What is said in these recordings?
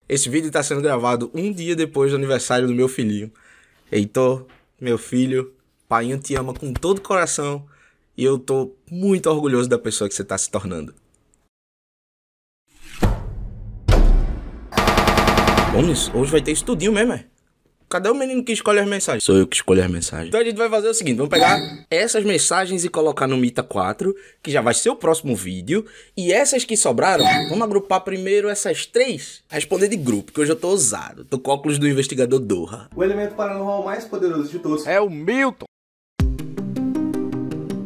Esse vídeo tá sendo gravado um dia depois do aniversário do meu filhinho. Heitor, meu filho, painho te ama com todo o coração e eu tô muito orgulhoso da pessoa que você tá se tornando. Vamos, hoje vai ter estudinho mesmo, é? Cadê o menino que escolhe as mensagens? Sou eu que escolho as mensagens. Então a gente vai fazer o seguinte, vamos pegar essas mensagens e colocar no Mita 4, que já vai ser o próximo vídeo. E essas que sobraram, vamos agrupar primeiro essas três. Responder de grupo, que hoje eu tô ousado. Tô com óculos do investigador Doha. O elemento paranormal mais poderoso de todos é o Milton.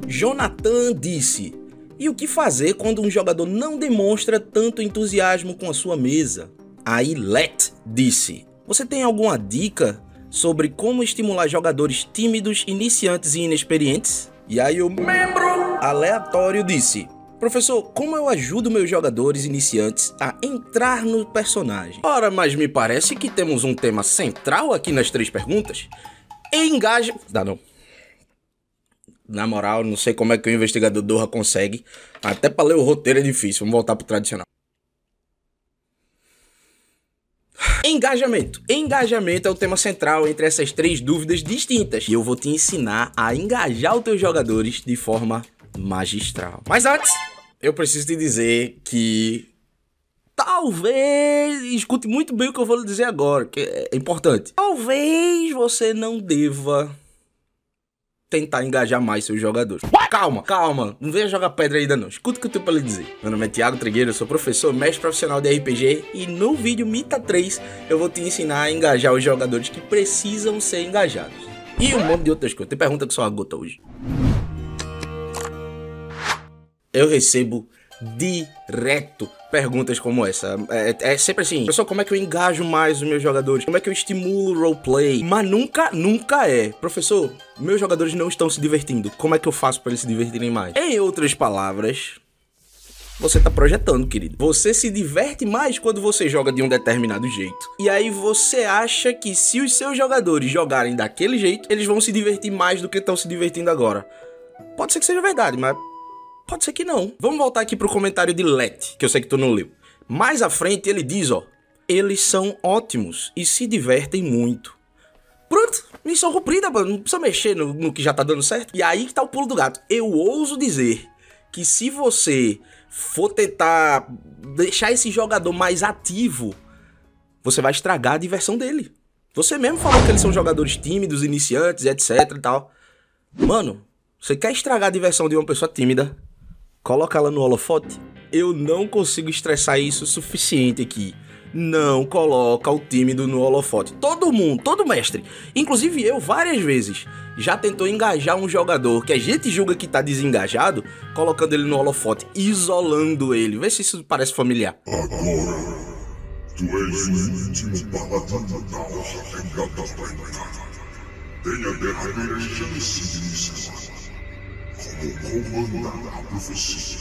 Jonathan disse: e o que fazer quando um jogador não demonstra tanto entusiasmo com a sua mesa? Aí Let disse: você tem alguma dica sobre como estimular jogadores tímidos, iniciantes e inexperientes? E aí o membro aleatório disse: professor, como eu ajudo meus jogadores iniciantes a entrar no personagem? Ora, mas me parece que temos um tema central aqui nas três perguntas. Engaja... não. Na moral, não sei como é que o investigador Doha consegue. Até pra ler o roteiro é difícil. Vamos voltar pro tradicional. Engajamento. Engajamento é o tema central entre essas três dúvidas distintas. E eu vou te ensinar a engajar os teus jogadores de forma magistral. Mas antes, eu preciso te dizer que... talvez... escute muito bem o que eu vou lhe dizer agora, que é importante. Talvez você não deva tentar engajar mais seus jogadores. Calma, calma. Não venha jogar pedra ainda não. Escuta o que eu tenho pra lhe dizer. Meu nome é Thiago Trigueiro, eu sou professor, mestre profissional de RPG. E no vídeo Mita 3, eu vou te ensinar a engajar os jogadores que precisam ser engajados. E um monte de outras coisas. Tem pergunta que só a gota hoje. Eu recebo direto perguntas como essa. É sempre assim: professor, como é que eu engajo mais os meus jogadores? Como é que eu estimulo o roleplay? Mas nunca é: professor, meus jogadores não estão se divertindo, como é que eu faço para eles se divertirem mais? Em outras palavras, você tá projetando, querido. Você se diverte mais quando você joga de um determinado jeito. E aí você acha que se os seus jogadores jogarem daquele jeito, eles vão se divertir mais do que estão se divertindo agora. Pode ser que seja verdade, mas pode ser que não. Vamos voltar aqui pro comentário de Let, que eu sei que tu não leu. Mais à frente ele diz, ó: eles são ótimos e se divertem muito. Pronto, missão cumprida, mano. Não precisa mexer no que já tá dando certo. E aí que tá o pulo do gato. Eu ouso dizer que se você for tentar deixar esse jogador mais ativo, você vai estragar a diversão dele. Você mesmo falou que eles são jogadores tímidos, iniciantes, etc e tal. Mano, você quer estragar a diversão de uma pessoa tímida? Coloca ela no holofote. Eu não consigo estressar isso o suficiente aqui. Não coloca o tímido no holofote. Todo mundo, todo mestre, inclusive eu várias vezes, já tentou engajar um jogador que a gente julga que tá desengajado, colocando ele no holofote, isolando ele. Vê se isso parece familiar. Agora, tu és o último paladino da Ordem Gatalenta. Tenha a derradeira chance de me salvar. Como comandar a profecia,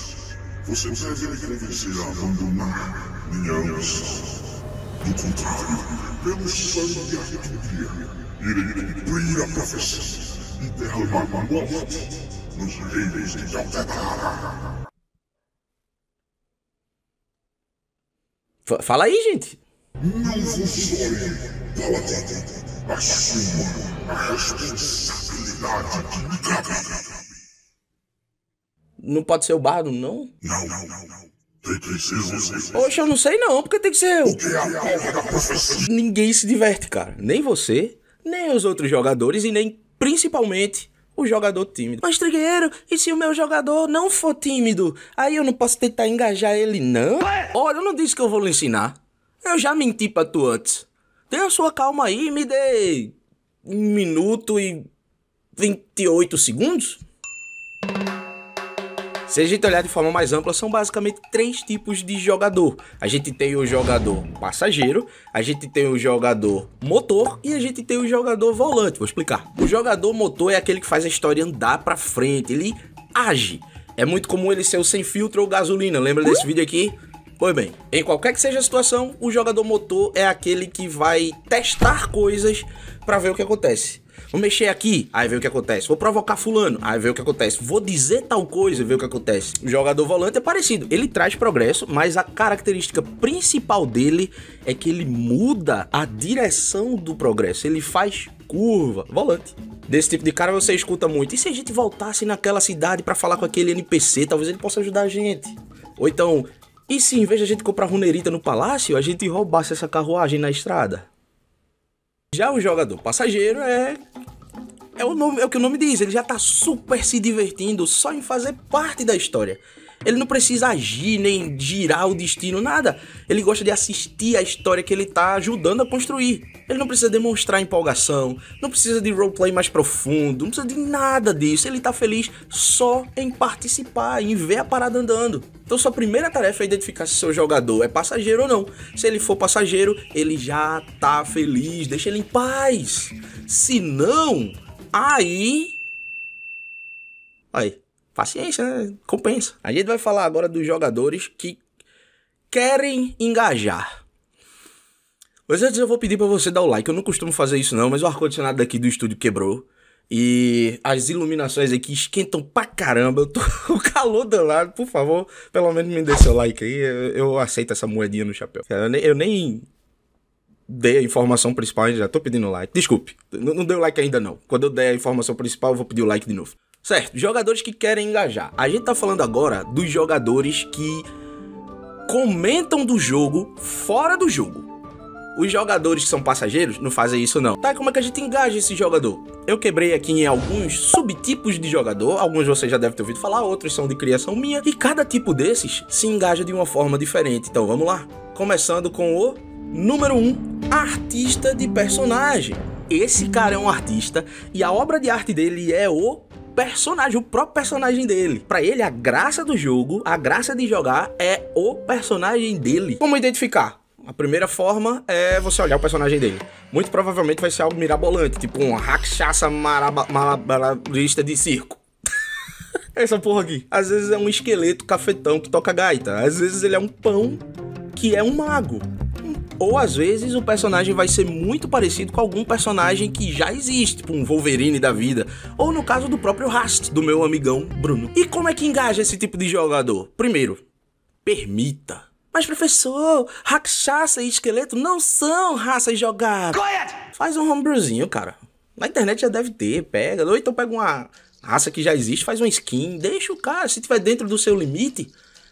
você deve me convencer a abandonar minha ambição. Do contrário, pelo sangue de Artúria, irei cumprir a profecia e derramar a morte nos reinos de Aldebaran. Fala aí, gente. Não funcione, paladino. Assuma a responsabilidade que me cabe. Não pode ser o bardo, não? Não. Tem que ser você. Poxa, eu não sei não, porque tem que ser eu. O que é a porra da profecia? Ninguém se diverte, cara. Nem você, nem os outros jogadores e nem, principalmente, o jogador tímido. Mas, Trigueiro, e se o meu jogador não for tímido? Aí eu não posso tentar engajar ele, não? Olha, eu não disse que eu vou lhe ensinar. Eu já menti pra tu antes. Tenha sua calma aí e me dê 1 minuto e 28 segundos. Se a gente olhar de forma mais ampla, são basicamente 3 tipos de jogador. A gente tem o jogador passageiro, a gente tem o jogador motor e a gente tem o jogador volante. Vou explicar. O jogador motor é aquele que faz a história andar pra frente, ele age. É muito comum ele ser o sem filtro ou gasolina, lembra desse vídeo aqui? Pois bem, em qualquer que seja a situação, o jogador motor é aquele que vai testar coisas pra ver o que acontece. Vou mexer aqui, aí vê o que acontece. Vou provocar fulano, aí vê o que acontece. Vou dizer tal coisa, vê o que acontece. O jogador volante é parecido. Ele traz progresso, mas a característica principal dele é que ele muda a direção do progresso. Ele faz curva. Volante. Desse tipo de cara você escuta muito. E se a gente voltasse naquela cidade pra falar com aquele NPC, talvez ele possa ajudar a gente. Ou então, e se em vez de a gente comprar runeirita no palácio, a gente roubasse essa carruagem na estrada? Já o jogador passageiro é o que o nome diz, ele já tá super se divertindo só em fazer parte da história. Ele não precisa agir, nem girar o destino, nada. Ele gosta de assistir a história que ele tá ajudando a construir. Ele não precisa demonstrar empolgação, não precisa de roleplay mais profundo, não precisa de nada disso. Ele tá feliz só em participar, em ver a parada andando. Então sua primeira tarefa é identificar se seu jogador é passageiro ou não. Se ele for passageiro, ele já tá feliz, deixa ele em paz. Se não, aí... paciência, né? Compensa. A gente vai falar agora dos jogadores que querem engajar. Mas antes eu vou pedir pra você dar o like. Eu não costumo fazer isso não, mas o ar-condicionado daqui do estúdio quebrou. E as iluminações aqui esquentam pra caramba. Eu tô com o calor danado. Por favor, pelo menos me dê seu like aí. Eu aceito essa moedinha no chapéu. Eu nem dei a informação principal, já tô pedindo like. Desculpe, não dei o like ainda não. Quando eu der a informação principal, eu vou pedir o like de novo. Certo, jogadores que querem engajar. A gente tá falando agora dos jogadores que comentam do jogo fora do jogo. Os jogadores que são passageiros não fazem isso não. Tá, como é que a gente engaja esse jogador? Eu quebrei aqui em alguns subtipos de jogador. Alguns você já deve ter ouvido falar, outros são de criação minha. E cada tipo desses se engaja de uma forma diferente. Então vamos lá. Começando com o número 1, artista de personagem. Esse cara é um artista e a obra de arte dele é o personagem, o próprio personagem dele. Pra ele, a graça do jogo, a graça de jogar é o personagem dele. Como identificar? A primeira forma é você olhar o personagem dele. Muito provavelmente vai ser algo mirabolante, tipo um rakshasa malabarista de circo. Essa porra aqui. Às vezes é um esqueleto cafetão que toca gaita. Às vezes ele é um pão que é um mago. Ou às vezes o personagem vai ser muito parecido com algum personagem que já existe, tipo um Wolverine da vida. Ou no caso do próprio Rast, do meu amigão Bruno. E como é que engaja esse tipo de jogador? Primeiro, permita. Mas professor, rakshasa e esqueleto não são raças jogadas. Faz um homebrewzinho, cara. Na internet já deve ter, pega. Ou então pega uma raça que já existe, faz uma skin, deixa o cara, se tiver dentro do seu limite,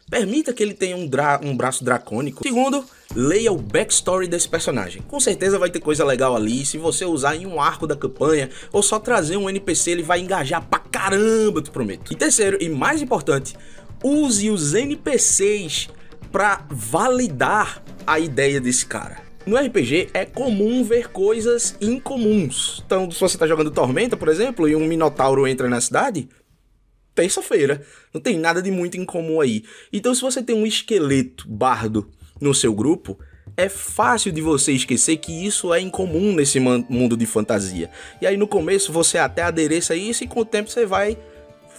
permita que ele tenha um braço dracônico. Segundo, leia o backstory desse personagem. Com certeza vai ter coisa legal ali. Se você usar em um arco da campanha ou só trazer um NPC, ele vai engajar pra caramba, te prometo. E terceiro, e mais importante, use os NPCs pra validar a ideia desse cara. No RPG é comum ver coisas incomuns. Então, se você tá jogando Tormenta, por exemplo, e um Minotauro entra na cidade, terça-feira, não tem nada de muito incomum aí. Então, se você tem um esqueleto bardo no seu grupo, é fácil de você esquecer que isso é incomum nesse mundo de fantasia. E aí no começo você até adereça isso e com o tempo você vai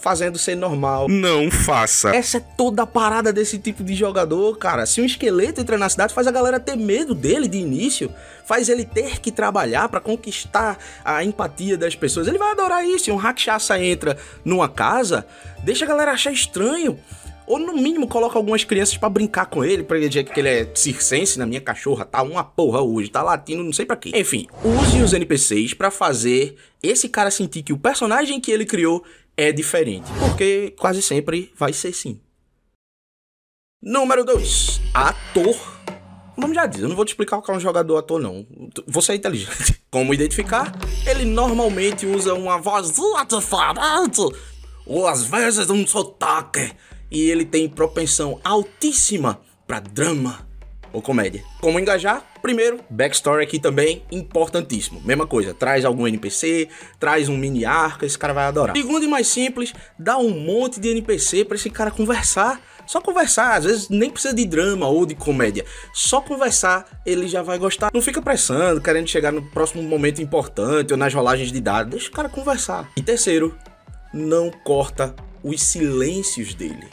fazendo ser normal. Não faça. Essa é toda a parada desse tipo de jogador, cara. Se um esqueleto entra na cidade, faz a galera ter medo dele de início. Faz ele ter que trabalhar pra conquistar a empatia das pessoas. Ele vai adorar isso. Se um rakshasa entra numa casa, deixa a galera achar estranho. Ou no mínimo coloca algumas crianças pra brincar com ele, pra ele dizer que ele é circense. Na minha cachorra tá uma porra hoje, tá latindo não sei pra quê. Enfim, use os NPCs pra fazer esse cara sentir que o personagem que ele criou é diferente, porque quase sempre vai ser sim. Número 2, ator. O nome já diz, eu não vou te explicar o que é um jogador ator não, você é inteligente. Como identificar? Ele normalmente usa uma voz diferente, ou às vezes um sotaque, e ele tem propensão altíssima para drama ou comédia. Como engajar? Primeiro, backstory aqui também, importantíssimo. Mesma coisa, traz algum NPC, traz um mini arco, esse cara vai adorar. Segundo e mais simples, dá um monte de NPC pra esse cara conversar. Só conversar, às vezes nem precisa de drama ou de comédia. Só conversar, ele já vai gostar. Não fica pressando, querendo chegar no próximo momento importante ou nas rolagens de dados. Deixa o cara conversar. E terceiro, não corta os silêncios dele.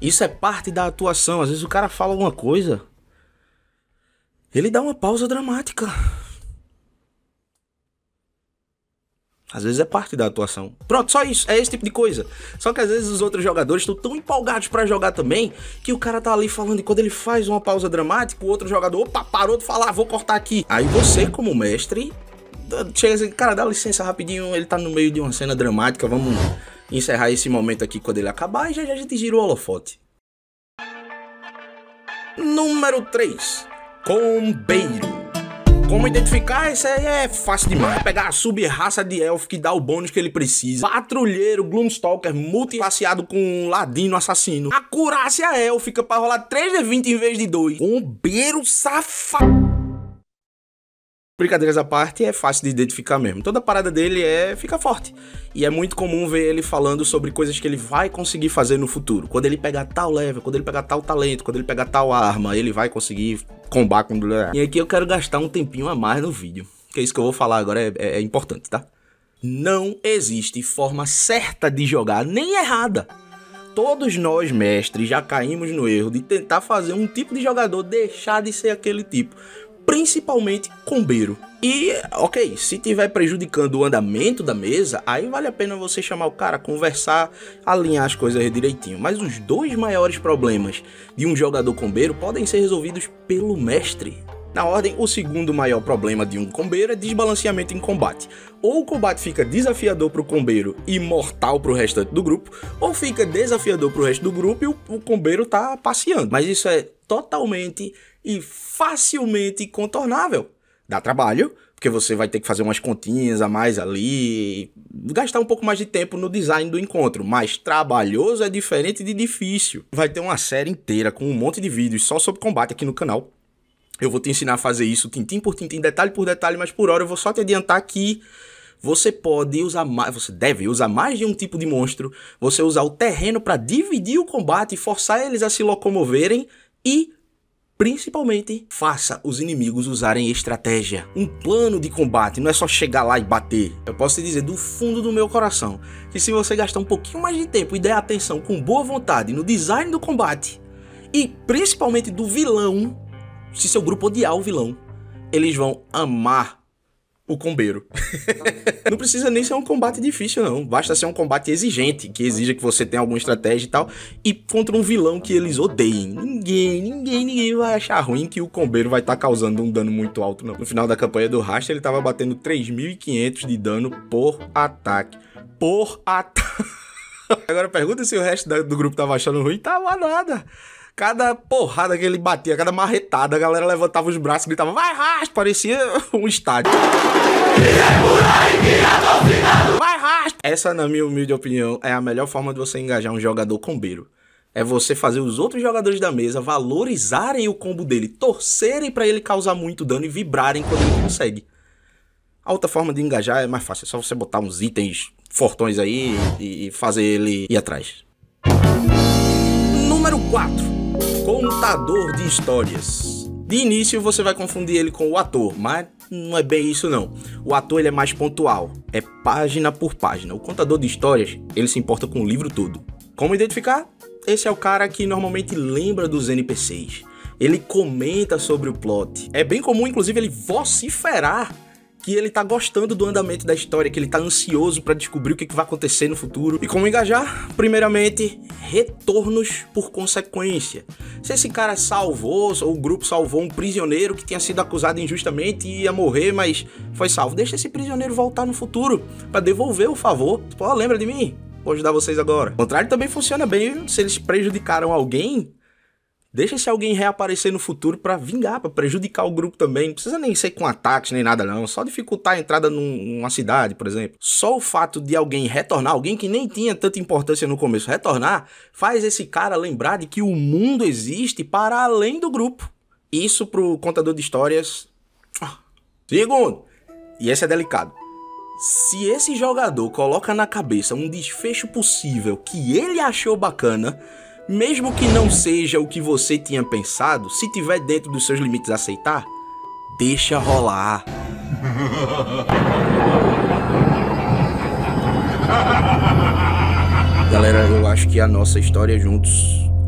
Isso é parte da atuação. Às vezes o cara fala alguma coisa, ele dá uma pausa dramática. Às vezes é parte da atuação. Pronto, só isso. É esse tipo de coisa. Só que às vezes os outros jogadores estão tão empolgados pra jogar também, que o cara tá ali falando, e quando ele faz uma pausa dramática, o outro jogador, opa, parou de falar, vou cortar aqui. Aí você, como mestre, chega assim, cara, dá licença rapidinho, ele tá no meio de uma cena dramática, vamos encerrar esse momento aqui quando ele acabar, e já a gente gira o holofote. Número 3. Combeiro. Como identificar? Isso aí é fácil demais. Pegar a sub-raça de elfo que dá o bônus que ele precisa. Patrulheiro, Gloomstalker, multiclasseado com um ladino assassino. Acurácia élfica pra rolar 3d20 em vez de 2. Combeiro safado. Brincadeiras à parte, é fácil de identificar mesmo. Toda a parada dele fica forte. E é muito comum ver ele falando sobre coisas que ele vai conseguir fazer no futuro. Quando ele pegar tal level, quando ele pegar tal talento, quando ele pegar tal arma, ele vai conseguir combar com... E aqui eu quero gastar um tempinho a mais no vídeo. Que isso que eu vou falar agora é importante, tá? Não existe forma certa de jogar, nem errada. Todos nós, mestres, já caímos no erro de tentar fazer um tipo de jogador deixar de ser aquele tipo. Principalmente combeiro. E, ok, se tiver prejudicando o andamento da mesa, aí vale a pena você chamar o cara, conversar, alinhar as coisas direitinho. Mas os dois maiores problemas de um jogador combeiro podem ser resolvidos pelo mestre. Na ordem, o segundo maior problema de um combeiro é desbalanceamento em combate. Ou o combate fica desafiador pro combeiro e mortal pro restante do grupo, ou fica desafiador pro resto do grupo e o combeiro tá passeando. Mas isso é totalmente e facilmente contornável. Dá trabalho, porque você vai ter que fazer umas continhas a mais ali, gastar um pouco mais de tempo no design do encontro, mas trabalhoso é diferente de difícil. Vai ter uma série inteira com um monte de vídeos só sobre combate aqui no canal. Eu vou te ensinar a fazer isso tintim por tintim, detalhe por detalhe, mas por hora eu vou só te adiantar que você pode usar mais, você deve usar mais de um tipo de monstro, você usar o terreno para dividir o combate e forçar eles a se locomoverem e, principalmente, faça os inimigos usarem estratégia. Um plano de combate, não é só chegar lá e bater. Eu posso te dizer do fundo do meu coração que se você gastar um pouquinho mais de tempo e der atenção com boa vontade no design do combate e principalmente do vilão, se seu grupo odiar o vilão, eles vão amar o combeiro. Não precisa nem ser um combate difícil, não. Basta ser um combate exigente, que exija que você tenha alguma estratégia e tal, e contra um vilão que eles odeiem. Ninguém vai achar ruim que o combeiro vai estar causando um dano muito alto, não. No final da campanha do Rasta, ele tava batendo 3.500 de dano por ataque. Agora pergunta se o resto do grupo tava achando ruim. Tava nada. Cada porrada que ele batia, cada marretada, a galera levantava os braços e gritava, vai Rasta, parecia um estádio. Vai Rasta! Essa, na minha humilde opinião, é a melhor forma de você engajar um jogador combeiro. É você fazer os outros jogadores da mesa valorizarem o combo dele, torcerem pra ele causar muito dano e vibrarem quando ele consegue. A outra forma de engajar é mais fácil, é só você botar uns itens fortões aí e fazer ele ir atrás. Número 4. Contador de histórias. De início você vai confundir ele com o ator, mas não é bem isso não. O ator ele é mais pontual, é página por página. O contador de histórias, ele se importa com o livro todo. Como identificar? Esse é o cara que normalmente lembra dos NPCs. Ele comenta sobre o plot. É bem comum, inclusive, ele vociferar que ele tá gostando do andamento da história, que ele tá ansioso pra descobrir o que vai acontecer no futuro. E como engajar? Primeiramente, retornos por consequência. Se esse cara salvou, ou o grupo salvou um prisioneiro que tinha sido acusado injustamente e ia morrer, mas foi salvo, deixa esse prisioneiro voltar no futuro pra devolver o favor. Pô, lembra de mim? Vou ajudar vocês agora. O contrário também funciona bem, se eles prejudicaram alguém, deixa esse alguém reaparecer no futuro pra vingar, pra prejudicar o grupo também. Não precisa nem ser com ataques nem nada não, só dificultar a entrada numa cidade, por exemplo. Só o fato de alguém retornar, alguém que nem tinha tanta importância no começo, retornar, faz esse cara lembrar de que o mundo existe para além do grupo. Isso pro contador de histórias. Segundo, e esse é delicado. Se esse jogador coloca na cabeça um desfecho possível que ele achou bacana, mesmo que não seja o que você tinha pensado, se tiver dentro dos seus limites aceitar, deixa rolar. Galera, eu acho que a nossa história juntos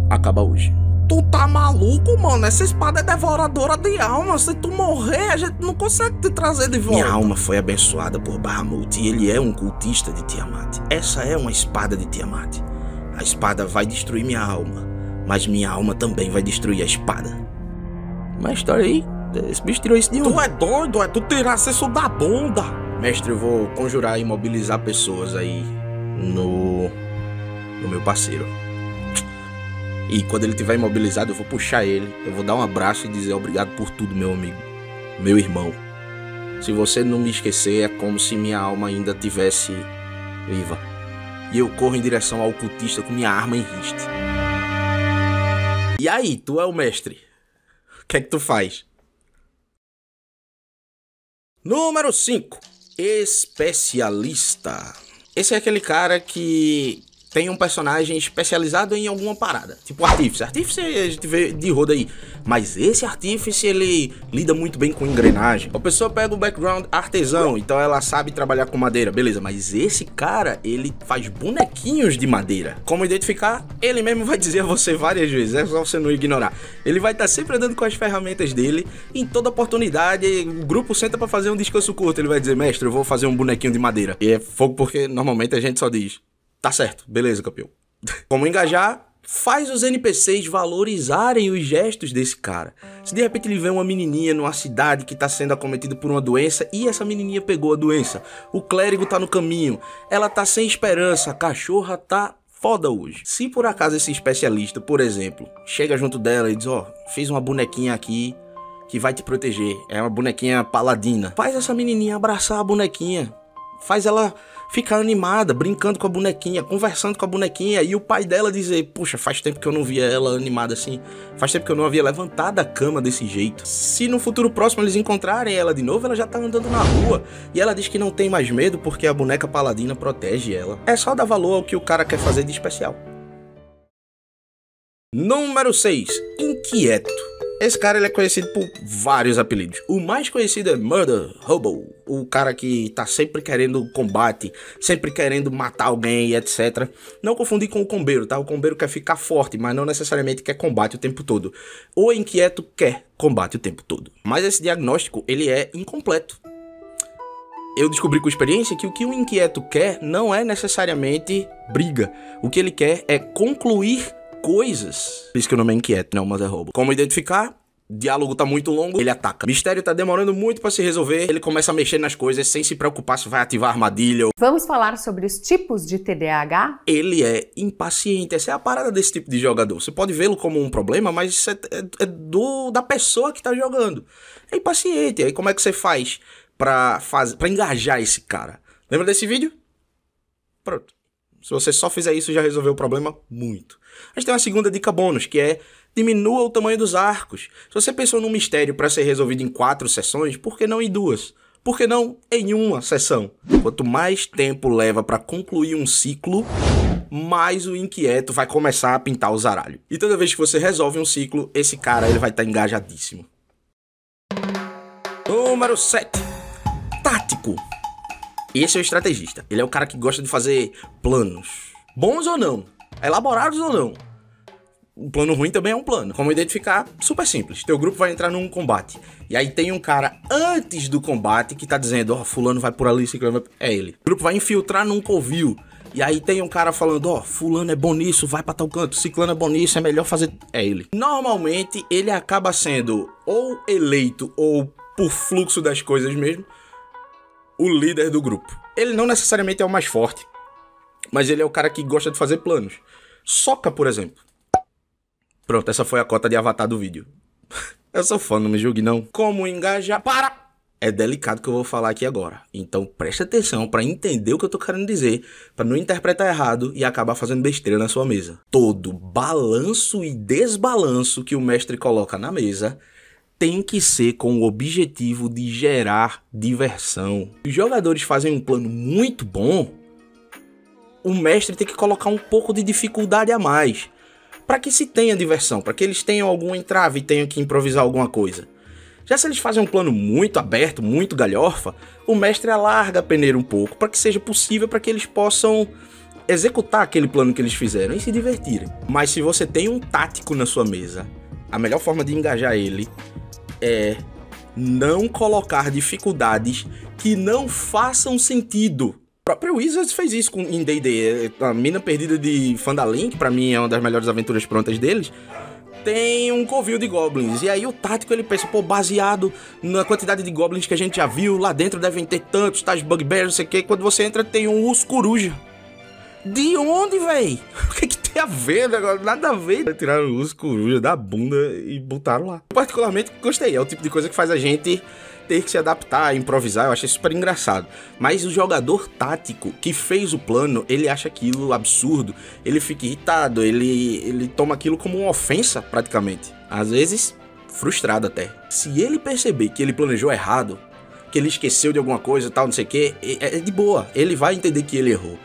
acaba hoje. Tu tá maluco, mano? Essa espada é devoradora de alma. Se tu morrer, a gente não consegue te trazer de volta. Minha alma foi abençoada por Bahamut e ele é um cultista de Tiamat. Essa é uma espada de Tiamat. A espada vai destruir minha alma, mas minha alma também vai destruir a espada. Mestre, olha aí. Esse bicho tirou isso de onde? Tu é doido? Tu tirasse isso da bunda. Mestre, eu vou conjurar e imobilizar pessoas aí no meu parceiro. E quando ele estiver imobilizado, eu vou puxar ele, eu vou dar um abraço e dizer obrigado por tudo, meu amigo, meu irmão. Se você não me esquecer, é como se minha alma ainda tivesse viva. E eu corro em direção ao cultista com minha arma em riste. E aí, tu é o mestre. O que é que tu faz? Número 5. Especialista. Esse é aquele cara que tem um personagem especializado em alguma parada. Tipo artífice. Artífice a gente vê de roda aí. Mas esse artífice, ele lida muito bem com engrenagem. A pessoa pega o background artesão, então ela sabe trabalhar com madeira. Beleza, mas esse cara, ele faz bonequinhos de madeira. Como identificar? Ele mesmo vai dizer a você várias vezes. É só você não ignorar. Ele vai estar sempre andando com as ferramentas dele. Em toda oportunidade, o grupo senta pra fazer um descanso curto. Ele vai dizer, mestre, eu vou fazer um bonequinho de madeira. E é fogo porque normalmente a gente só diz, tá certo, beleza, campeão. Como engajar? Faz os NPCs valorizarem os gestos desse cara. Se de repente ele vê uma menininha numa cidade que tá sendo acometida por uma doença e essa menininha pegou a doença, o clérigo tá no caminho, ela tá sem esperança, a cachorra tá foda hoje. Se por acaso esse especialista, por exemplo, chega junto dela e diz, ó, fiz uma bonequinha aqui que vai te proteger, é uma bonequinha paladina. Faz essa menininha abraçar a bonequinha, faz ela ficar animada, brincando com a bonequinha, conversando com a bonequinha, e o pai dela dizer, puxa, faz tempo que eu não via ela animada assim, faz tempo que eu não havia levantado da cama desse jeito. Se no futuro próximo eles encontrarem ela de novo, ela já tá andando na rua, e ela diz que não tem mais medo porque a boneca paladina protege ela. É só dar valor ao que o cara quer fazer de especial. Número 6. Inquieto. Esse cara ele é conhecido por vários apelidos. O mais conhecido é Murder Hobo. O cara que tá sempre querendo combate, sempre querendo matar alguém e etc. Não confundir com o combeiro, tá? O combeiro quer ficar forte, mas não necessariamente quer combate o tempo todo. O inquieto quer combate o tempo todo. Mas esse diagnóstico, ele é incompleto. Eu descobri com experiência que o que o inquieto quer não é necessariamente briga. O que ele quer é concluir coisas. Por isso que o nome é inquieto, não Murder Hobo. Como identificar? Diálogo tá muito longo, ele ataca. Mistério tá demorando muito pra se resolver, ele começa a mexer nas coisas sem se preocupar se vai ativar a armadilha. Vamos falar sobre os tipos de TDAH? Ele é impaciente, essa é a parada desse tipo de jogador. Você pode vê-lo como um problema, mas isso é da pessoa que tá jogando. É impaciente, aí como é que você faz pra engajar esse cara? Lembra desse vídeo? Pronto. Se você só fizer isso, já resolveu o problema muito. A gente tem uma segunda dica bônus, que é diminua o tamanho dos arcos. Se você pensou num mistério para ser resolvido em 4 sessões, por que não em 2? Por que não em uma sessão? Quanto mais tempo leva para concluir um ciclo, mais o inquieto vai começar a pintar o zaralho. E toda vez que você resolve um ciclo, esse cara ele vai estar engajadíssimo. Número 7. Tático. Esse é o estrategista. Ele é o cara que gosta de fazer planos. Bons ou não? Elaborados ou não? Um plano ruim também é um plano. Como identificar? Super simples. Teu grupo vai entrar num combate. E aí tem um cara antes do combate que tá dizendo, ó, fulano vai por ali, ciclano vai... É ele. O grupo vai infiltrar num covil. E aí tem um cara falando, ó, fulano é bom nisso, vai pra tal canto. Ciclano é bom nisso, é melhor fazer... É ele. Normalmente, ele acaba sendo ou eleito ou por fluxo das coisas mesmo, o líder do grupo. Ele não necessariamente é o mais forte, mas ele é o cara que gosta de fazer planos. Sokka, por exemplo. Pronto, essa foi a cota de avatar do vídeo. Eu sou fã, não me julgue não. Como engajar... Para! É delicado que eu vou falar aqui agora. Então preste atenção para entender o que eu tô querendo dizer, para não interpretar errado e acabar fazendo besteira na sua mesa. Todo balanço e desbalanço que o mestre coloca na mesa tem que ser com o objetivo de gerar diversão. Os jogadores fazem um plano muito bom, o mestre tem que colocar um pouco de dificuldade a mais, para que se tenha diversão, para que eles tenham algum entrave e tenham que improvisar alguma coisa. Já se eles fazem um plano muito aberto, muito galhofa, o mestre alarga a peneira um pouco, para que seja possível para que eles possam executar aquele plano que eles fizeram e se divertirem. Mas se você tem um tático na sua mesa, a melhor forma de engajar ele é não colocar dificuldades que não façam sentido. O próprio Wizards fez isso em D&D. A Mina Perdida de Phandalin, que pra mim é uma das melhores aventuras prontas deles, tem um covil de goblins. E aí o tático ele pensa, pô, baseado na quantidade de goblins que a gente já viu, lá dentro devem ter tantos, tais bugbears, não sei o que. Quando você entra tem um urso coruja. De onde, véi? O que tem a ver, negócio? Nada a ver. Tiraram o urso coruja da bunda e botaram lá. Eu particularmente gostei. É o tipo de coisa que faz a gente ter que se adaptar, improvisar. Eu achei super engraçado. Mas o jogador tático que fez o plano, ele acha aquilo absurdo. Ele fica irritado. Ele toma aquilo como uma ofensa, praticamente. Às vezes, frustrado até. Se ele perceber que ele planejou errado, que ele esqueceu de alguma coisa e tal, não sei o que, é de boa. Ele vai entender que ele errou.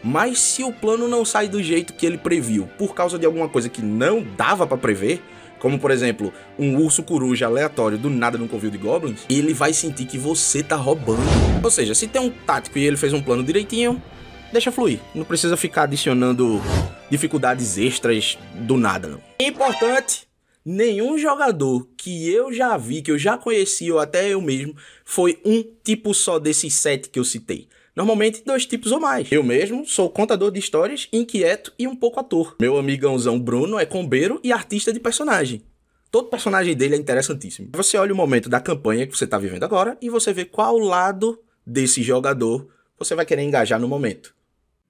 Mas se o plano não sai do jeito que ele previu, por causa de alguma coisa que não dava pra prever, como por exemplo, um urso coruja aleatório do nada num covil de goblins, ele vai sentir que você tá roubando. Ou seja, se tem um tático e ele fez um plano direitinho, deixa fluir. Não precisa ficar adicionando dificuldades extras do nada, não. Importante, nenhum jogador que eu já vi, que eu já conheci, ou até eu mesmo, foi um tipo só desses 7 que eu citei. Normalmente 2 tipos ou mais. Eu mesmo sou contador de histórias, inquieto e um pouco ator. Meu amigãozão Bruno é combeiro e artista de personagem. Todo personagem dele é interessantíssimo. Você olha o momento da campanha que você está vivendo agora e você vê qual lado desse jogador você vai querer engajar no momento.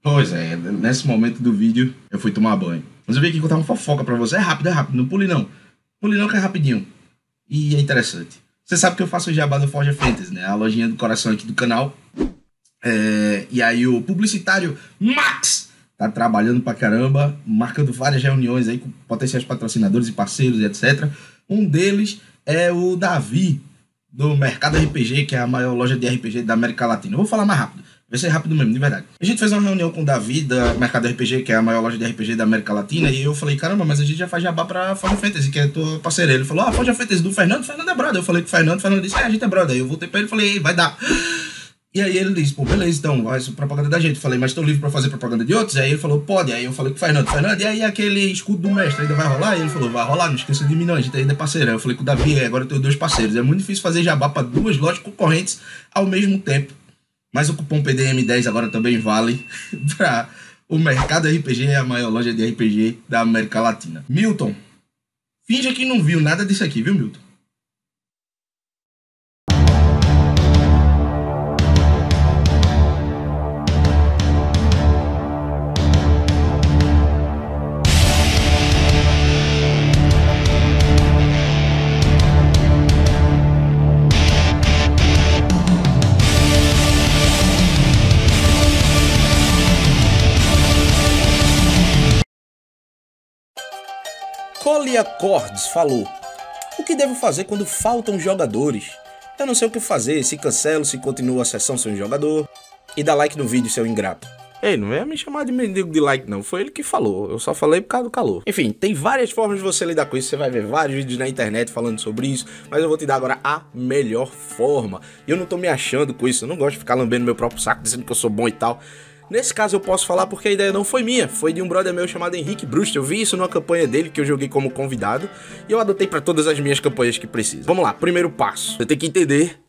Pois é, nesse momento do vídeo eu fui tomar banho. Mas eu vim aqui contar uma fofoca pra você. É rápido, não pule não. Pule não que é rapidinho. E é interessante. Você sabe que eu faço o jabá do Forja Fantasy, né? A lojinha do coração aqui do canal. E aí o publicitário Max tá trabalhando pra caramba, marcando várias reuniões aí com potenciais patrocinadores e parceiros e etc. Um deles é o Davi, do Mercado RPG, que é a maior loja de RPG da América Latina. Eu vou falar mais rápido, vai ser rápido mesmo, de verdade. A gente fez uma reunião com o Davi, da Mercado RPG, que é a maior loja de RPG da América Latina, e eu falei, caramba, mas a gente já faz jabá pra Forja Fantasy, que é tua parceira. Ele falou, Forja Fantasy do Fernando é brother. Eu falei com o Fernando disse, a gente é brother. Aí eu voltei pra ele e falei, vai dar. E aí ele disse, pô, beleza, então, faz propaganda da gente. Eu falei, mas tô livre pra fazer propaganda de outros? Aí ele falou, pode. Aí eu falei com o Fernando, e aí aquele escudo do mestre ainda vai rolar? E ele falou, vai rolar, não esqueça de mim não, a gente ainda é parceiro. Aí eu falei com o Davi, agora eu tenho 2 parceiros. É muito difícil fazer jabá pra 2 lojas concorrentes ao mesmo tempo. Mas o cupom PDM10 agora também vale pra o Mercado RPG, a maior loja de RPG da América Latina. Milton, finja que não viu nada disso aqui, viu, Milton? Colia Cordes falou: o que devo fazer quando faltam jogadores? Eu não sei o que fazer, se cancelo, se continuo a sessão sem jogador. E dá like no vídeo, seu ingrato. Ei, não é me chamar de mendigo de like não, foi ele que falou, eu só falei por causa do calor. Enfim, tem várias formas de você lidar com isso, você vai ver vários vídeos na internet falando sobre isso, mas eu vou te dar agora a melhor forma. E eu não tô me achando com isso, eu não gosto de ficar lambendo meu próprio saco, dizendo que eu sou bom e tal. Nesse caso eu posso falar porque a ideia não foi minha, foi de um brother meu chamado Henrique Bruster. Eu vi isso numa campanha dele que eu joguei como convidado e eu adotei pra todas as minhas campanhas que precisam. Vamos lá, primeiro passo. Você tem que entender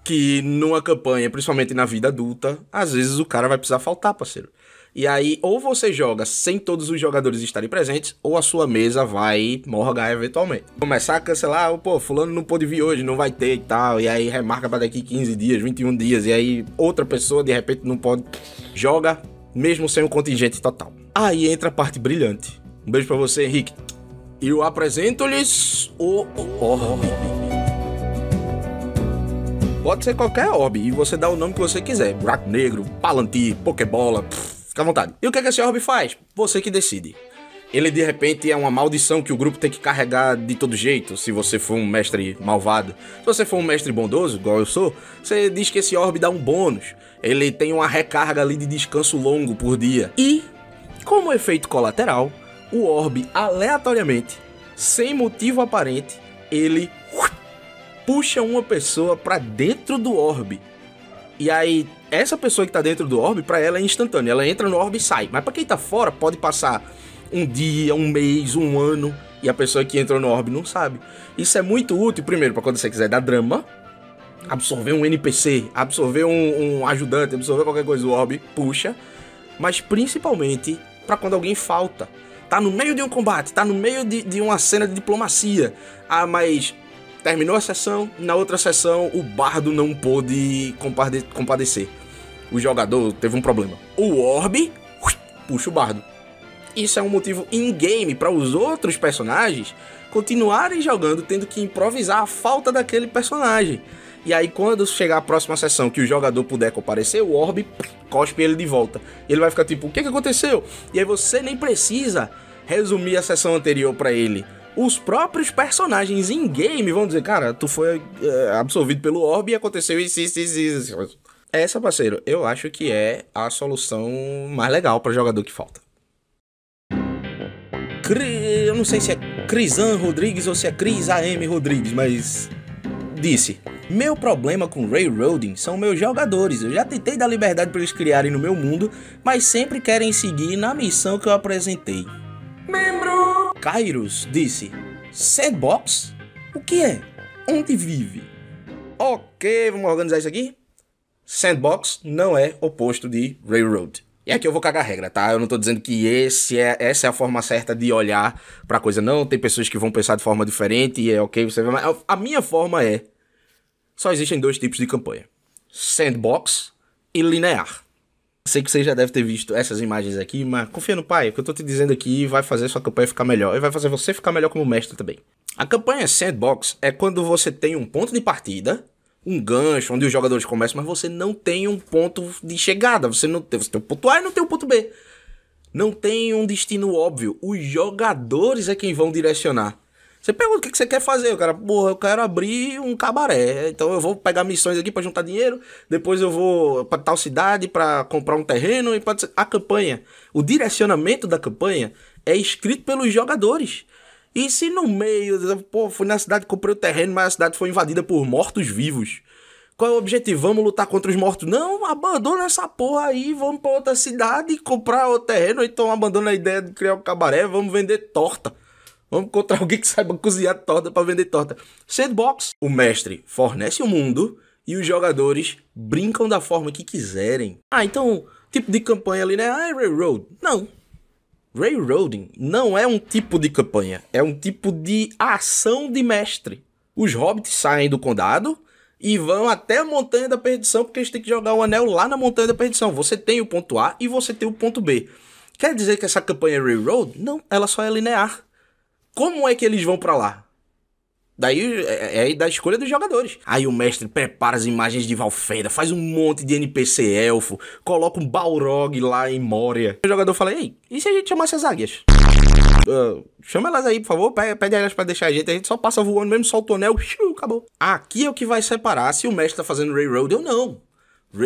que numa campanha, principalmente na vida adulta, às vezes o cara vai precisar faltar, parceiro. E aí, ou você joga sem todos os jogadores estarem presentes, ou a sua mesa vai morgar eventualmente. Começar a cancelar, pô, fulano não pôde vir hoje, não vai ter e tal, e aí remarca pra daqui 15 dias, 21 dias, e aí outra pessoa de repente não pode, joga mesmo sem o contingente total. Aí entra a parte brilhante. Um beijo pra você, Henrique. E eu apresento-lhes o orbe. Pode ser qualquer orbe, e você dá o nome que você quiser. Buraco negro, palantir, pokebola, fica à vontade. E o que é que esse orbe faz? Você que decide. Ele de repente é uma maldição que o grupo tem que carregar de todo jeito, se você for um mestre malvado. Se você for um mestre bondoso, igual eu sou, você diz que esse orbe dá um bônus. Ele tem uma recarga ali de descanso longo por dia. E, como efeito colateral, o orbe aleatoriamente, sem motivo aparente, ele puxa uma pessoa pra dentro do orbe. E aí, essa pessoa que tá dentro do orbe, pra ela é instantâneo. Ela entra no orbe e sai. Mas pra quem tá fora, pode passar um dia, um mês, um ano, e a pessoa que entrou no orbe não sabe. Isso é muito útil, primeiro, pra quando você quiser dar drama, absorver um NPC, absorver um ajudante, absorver qualquer coisa do orbe, puxa. Mas principalmente pra quando alguém falta. Tá no meio de um combate, tá no meio de uma cena de diplomacia. Ah, mas terminou a sessão, na outra sessão o bardo não pôde compadecer. O jogador teve um problema. O orbe puxa o bardo. Isso é um motivo in-game para os outros personagens continuarem jogando, tendo que improvisar a falta daquele personagem. E aí quando chegar a próxima sessão que o jogador puder comparecer, o orbe cospe ele de volta. Ele vai ficar tipo, o que aconteceu? E aí você nem precisa resumir a sessão anterior para ele. Os próprios personagens in-game vão dizer, cara, tu foi absorvido pelo orbe e aconteceu isso. Essa, parceiro, eu acho que é a solução mais legal para jogador que falta. Eu não sei se é Crisan Rodrigues ou se é Cris AM Rodrigues, mas disse: meu problema com railroading são meus jogadores. Eu já tentei dar liberdade para eles criarem no meu mundo, mas sempre querem seguir na missão que eu apresentei. Membro! Kairos disse: Sandbox? O que é? Onde vive? Ok, vamos organizar isso aqui? Sandbox não é oposto de railroad. E aqui eu vou cagar a regra, tá? Eu não tô dizendo que essa é a forma certa de olhar pra coisa, não. Tem pessoas que vão pensar de forma diferente e é ok, você vai... Mas a minha forma é... Só existem dois tipos de campanha: sandbox e linear. Sei que você já deve ter visto essas imagens aqui, mas confia no pai, o que eu tô te dizendo aqui vai fazer sua campanha ficar melhor. E vai fazer você ficar melhor como mestre também. A campanha sandbox é quando você tem um ponto de partida, um gancho, onde os jogadores começam, mas você não tem um ponto de chegada. Você tem o ponto A e não tem o ponto B. Não tem um destino óbvio. Os jogadores é quem vão direcionar. Você pergunta o que você quer fazer. O cara, porra, eu quero abrir um cabaré. Então eu vou pegar missões aqui pra juntar dinheiro. Depois eu vou pra tal cidade pra comprar um terreno. E a campanha, o direcionamento da campanha é escrito pelos jogadores. E se no meio, pô, fui na cidade, comprei o terreno, mas a cidade foi invadida por mortos-vivos. Qual é o objetivo? Vamos lutar contra os mortos? Não, abandona essa porra aí, vamos pra outra cidade e comprar o terreno, ou então abandona a ideia de criar um cabaré, vamos vender torta. Vamos encontrar alguém que saiba cozinhar torta pra vender torta. Sandbox, o mestre fornece o mundo e os jogadores brincam da forma que quiserem. Ah, então, tipo de campanha ali, né? Ah, é railroad. Não. Railroading não é um tipo de campanha, é um tipo de ação de mestre. Os hobbits saem do condado e vão até a Montanha da Perdição, porque eles têm que jogar o anel lá na Montanha da Perdição. Você tem o ponto A e você tem o ponto B. Quer dizer que essa campanha é railroad? Não, ela só é linear. Como é que eles vão pra lá? Daí é da escolha dos jogadores. Aí o mestre prepara as imagens de Valfenda, faz um monte de NPC elfo, coloca um Balrog lá em Moria. O jogador fala, ei, e se a gente chamasse as águias? Chama elas aí, por favor, pede elas pra deixar a gente só passa voando mesmo, solta o anel, acabou. Aqui é o que vai separar se o mestre tá fazendo railroad ou não.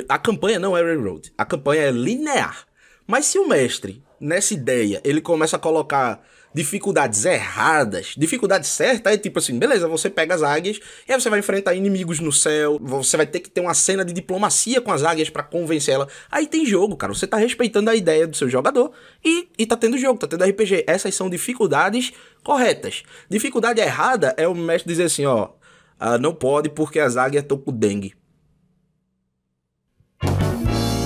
A campanha não é railroad, a campanha é linear. Mas se o mestre, nessa ideia, ele começa a colocar dificuldades erradas, dificuldade certa é tipo assim, beleza, você pega as águias e aí você vai enfrentar inimigos no céu, você vai ter que ter uma cena de diplomacia com as águias pra convencer ela. Aí tem jogo, cara, você tá respeitando a ideia do seu jogador e tá tendo jogo, tá tendo RPG. Essas são dificuldades corretas. Dificuldade errada é o mestre dizer assim, ó, não pode porque as águias estão com dengue.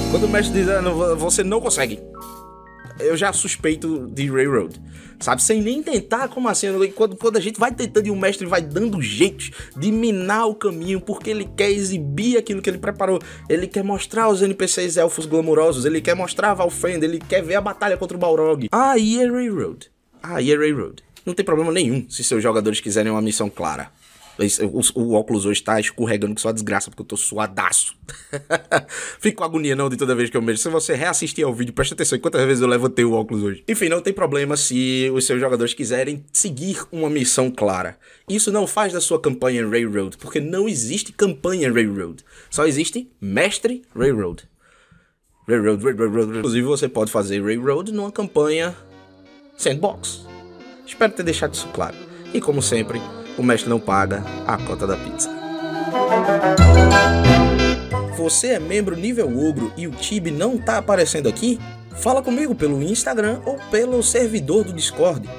Quando o mestre diz, você não consegue, eu já suspeito de railroad, sabe? Sem nem tentar, como assim? Quando a gente vai tentando e o mestre vai dando jeitos de minar o caminho, porque ele quer exibir aquilo que ele preparou. Ele quer mostrar os NPCs elfos glamourosos, ele quer mostrar a Valfenda, ele quer ver a batalha contra o Balrog. Aí é railroad. Aí é railroad. Não tem problema nenhum se seus jogadores quiserem uma missão clara. O óculos hoje tá escorregando que só desgraça, porque eu tô suadaço. Fico com agonia não de toda vez que eu mexo. Se você reassistir ao vídeo, presta atenção em quantas vezes eu levantei o óculos hoje. Enfim, não tem problema se os seus jogadores quiserem seguir uma missão clara. Isso não faz da sua campanha railroad, porque não existe campanha railroad. Só existe mestre railroad. Railroad. Inclusive você pode fazer railroad numa campanha sandbox. Espero ter deixado isso claro. E como sempre, o mestre não paga a cota da pizza. você é membro nível ogro e o Tibia não tá aparecendo aqui, fala comigo pelo Instagram ou pelo servidor do Discord.